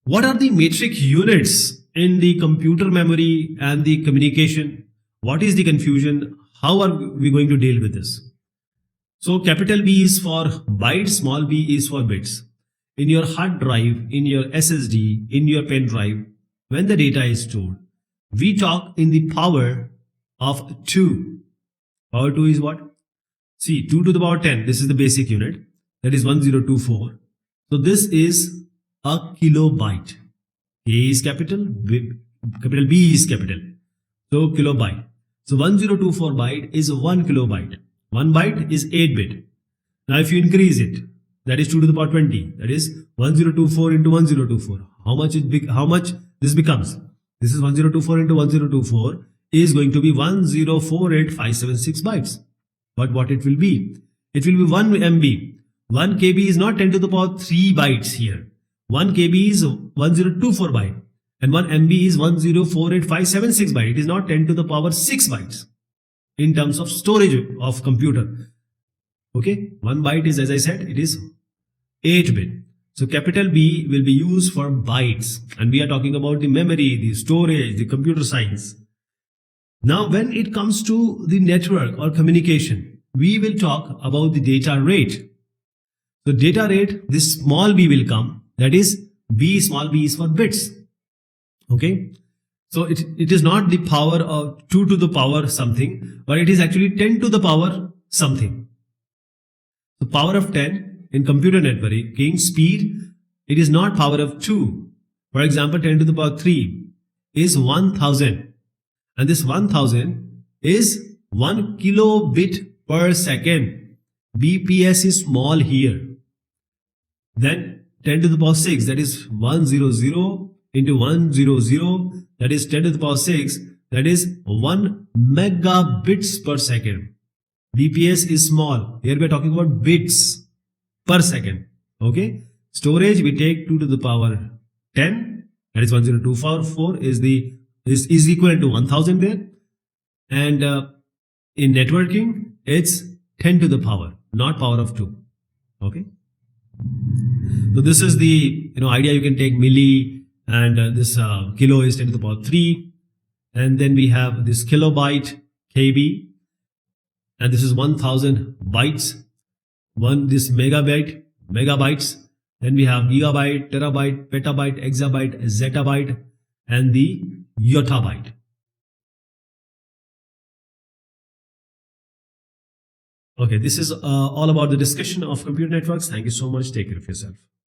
What are the metric units in the computer memory and the communication? What is the confusion? How are we going to deal with this? So capital B is for bytes, small b is for bits. In your hard drive, in your SSD, in your pen drive, when the data is stored, we talk in the power of 2. Power 2 is what? See, 2 to the power 10, this is the basic unit. That is 1024. So this is a kilobyte. A is capital, capital B is capital. So kilobyte. So 1024 byte is 1 kilobyte. 1 byte is 8 bit. Now if you increase it, that is 2 to the power 20. That is 1024 into 1024. How much this becomes? This is 1024 into 1024 is going to be 1048576 bytes. But what it will be? It will be 1 MB. 1 KB is not 10 to the power 3 bytes here. 1 KB is 1024 byte. And 1 MB is 1048576 byte. It is not 10 to the power 6 bytes in terms of storage of computer. Okay, 1 byte is, as I said, it is 8 bit. So capital B will be used for bytes, and we are talking about the memory, the storage, the computer science. Now when it comes to the network or communication, we will talk about the data rate. So data rate, this small b will come, that is b, small b is for bits. Okay, so it is not the power of 2 to the power something, but it is actually 10 to the power something. The power of 10 in computer networking speed, it is not power of 2. For example, 10 to the power 3 is 1000. And this 1000 is 1 kilobit per second. BPS is small here. Then 10 to the power 6, that is 100 into 100, that is 10 to the power 6, that is 1 megabits per second. BPS is small. Here we are talking about bits per second. Okay. Storage, we take 2 to the power 10, that is 1024 is equivalent to 1000 there. And in networking, it's 10 to the power, not power of 2. Okay. So this is the idea. You can take milli, and this kilo is 10 to the power 3. And then we have this kilobyte, KB, and this is 1000 bytes. This megabytes. Then we have gigabyte, terabyte, petabyte, exabyte, zettabyte, and the yottabyte. Okay, this is all about the discussion of computer networks. Thank you so much. Take care of yourself.